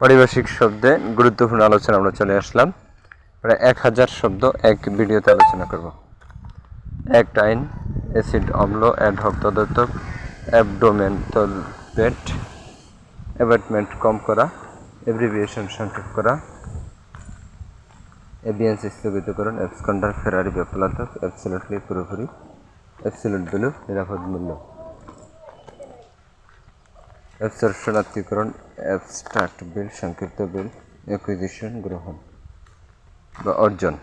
পারিভাষিক শব্দে গুরুত্বপূর্ণ আলোচনা আমরা চলে আসলাম। প্রায় 1000 শব্দ এক ভিডিওতে আলোচনা করব। অ্যাক্ট আইন, অ্যাসিড অম্ল, অ্যাডহক তদর্থক, অ্যাবডোমেন তলপেট, অ্যাবাটমেন্ট কম করা, এব্রিভিয়েশন সংক্ষেপ করা, এবিএনস স্থগিতকরণ, অ্যাবসকন্ডার ফেরারি পলাতক, অ্যাবসলিউটলি পুরোপুরি, অ্যাবসলিউট ভ্যালু নিরাপদ মূল্য, অ্যাবসর্ব শনাক্তকরণ, অ্যাবস্ট্রাক্ট বিল সংক্ষিপ্ত বিল, অ্যাকুইজিশন গ্রহণ বা অর্জন,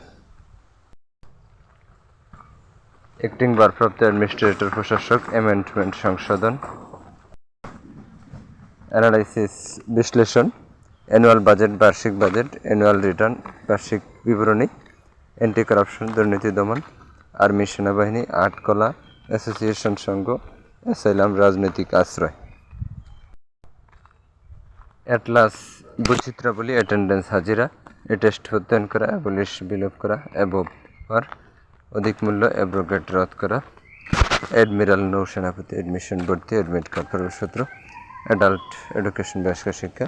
অ্যাক্টিং ভারপ্রাপ্ত অ্যাডমিনিস্ট্রেটর প্রশাসক, অ্যামেন্ডমেন্ট সংশোধন, অ্যানালাইসিস বিশ্লেষণ, অ্যানুয়াল বাজেট বার্ষিক বাজেট, অ্যানুয়াল রিটার্ন বার্ষিক বিবরণী, অ্যান্টি কারাপশন দুর্নীতি দমন, আর্মি সেনাবাহিনী, আর্ট কলা, অ্যাসোসিয়েশন সংঘ, অ্যাসাইলাম রাজনৈতিক আশ্রয়, অ্যাটলাস বৈচিত্রাবলী, অ্যাটেন্ডেন্স হাজিরা, অ্যাটেস্ট প্রত্যয়ন করা, অ্যাবলিশ বিলোপ করা, অ্যাবোভার অধিক মূল্য, অ্যাব্রোগেট রদ করা, অ্যাডমিরাল নৌসেনাপতি, অ্যাডমিশন ভর্তি, অ্যাডমিট কার্ড প্রবেশপত্র, অ্যাডাল্ট এডুকেশন বয়স্ক শিক্ষা,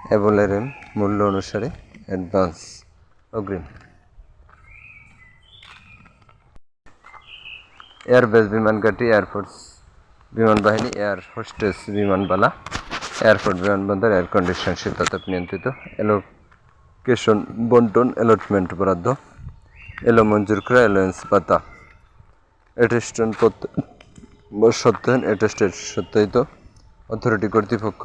অ্যাবোলেরেম মূল্য অনুসারে অ্যাডভান্স অগ্রিম, এয়ারবেস বিমানঘাটি, এয়ারফোর্স বিমানবাহিনী, এয়ার হোস্টেস বিমানবালা, এয়ারপোর্ট বিমানবন্দর, এয়ার কন্ডিশন শীতাতপ নিয়ন্ত্রিত, এলোকেশন বন্টন, অ্যালটমেন্ট বরাদ্দ, এলো মঞ্জুর করা, অ্যালোয়েন্স পাতা, অ্যাটেস্টন সত্যায়ন, অ্যাটেস্টেড সত্যায়িত, অথরিটি কর্তৃপক্ষ,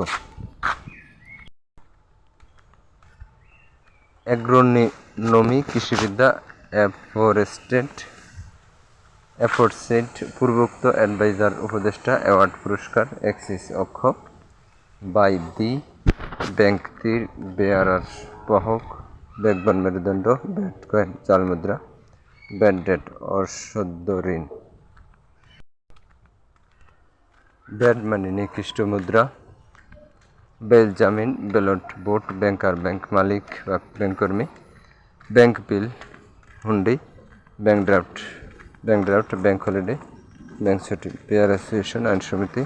অ্যাগ্রোনমি কৃষিবিদ্যা, অ্যাফোরসেড পূর্বোক্ত, অ্যাডভাইজার উপদেষ্টা, অ্যাওয়ার্ড পুরস্কার, এক্সিস অক্ষ, বাই দি ব্যাংক তীর, বেয়ারার বাহক, ব্যাগবান মেরুদণ্ড, ব্যাট কয়েন জাল মুদ্রা, ব্যাড ডেট অসদ্য ঋণ, ব্যাড মানি নিকৃষ্ট মুদ্রা, বেল জামিন, ব্যালট ভোট, ব্যাংকার ব্যাংক মালিক বা ব্যাংককর্মী, ব্যাংক বিল হুন্ডি, bank draft, bank holiday, bank ছুটি, পেয়ার অ্যাসোসিয়েশন, আইন সমিতি,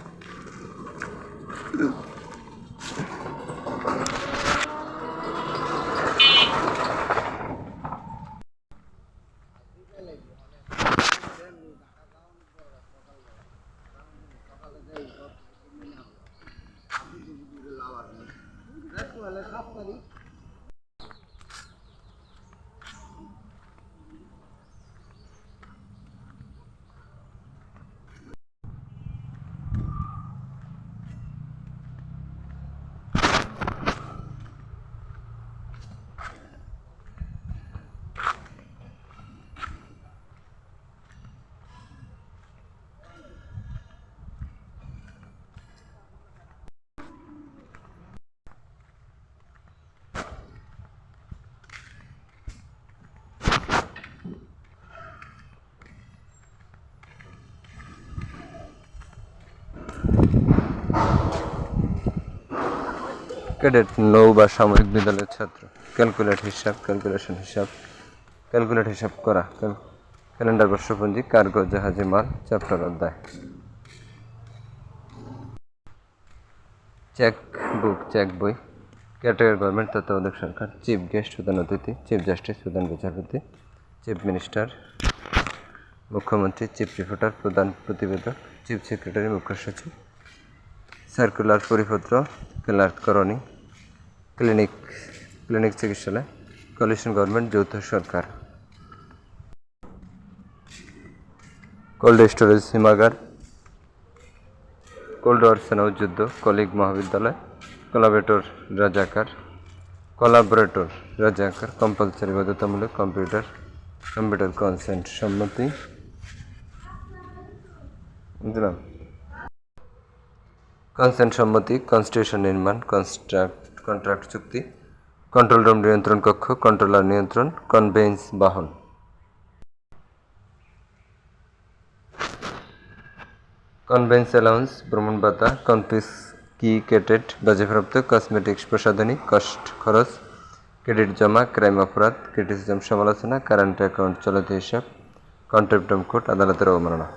ক্যাডেট নৌ বা সামরিক বিদ্যালয়ের ছাত্র, ক্যালকুলেশন হিসাব, ক্যালকুলেট হিসাব করা, ক্যালেন্ডার বর্ষপঞ্জি, কার্গো জাহাজে মাল, চ্যাপ্টার অধ্যায়, চেক বুক চেক বই, ক্যাটাগরি গভর্নমেন্ট তত্ত্বাবধায়ক সরকার, চিফ গেস্ট প্রধান অতিথি, চিফ জাস্টিস প্রধান বিচারপতি, চিফ মিনিস্টার মুখ্যমন্ত্রী, চিফ রিপোর্টার প্রধান প্রতিবেদক, চিফ সেক্রেটারি মুখ্য সচিব, সার্কুলার পরিপত্র, ক্লার্ক করণী, ক্লিনিক চিকিৎসালয়, কোয়ালিশন গভর্নমেন্ট যৌথ সরকার, কোল্ড স্টোরেজ হিমাগার, কোল্ড ওয়ার সেনা যুদ্ধ, কলিগ মহাবিদ্যালয়, কোলাবরেটর রাজাকার, কম্পালসারি বাধ্যতামূলক, কম্পিউটার কনসেন্ট সম্মতি, বুঝলাম, কনসেন্ট সম্মতি, কনস্টিটিউশন নির্মাণ, কন্ট্রাক্ট চুক্তি, কন্ট্রোল রুম নিয়ন্ত্রণ কক্ষ, কন্ট্রোলার নিয়ন্ত্রণ, কনভেন্স বাহন, কনভেন্স অ্যালাউন্স ভ্রমণ ভাতা, কনফিসকিকেটেড বাজেপ্রাপ্ত, কসমেটিক্স প্রসাধনী, খরচ, ক্রেডিট জমা, ক্রাইম অপরাধ, ক্রিটিসিজম সমালোচনা, কারেন্ট অ্যাকাউন্ট চলতি হিসাব, কন্টেম্পট অফ কোর্ট আদালতের অবমাননা।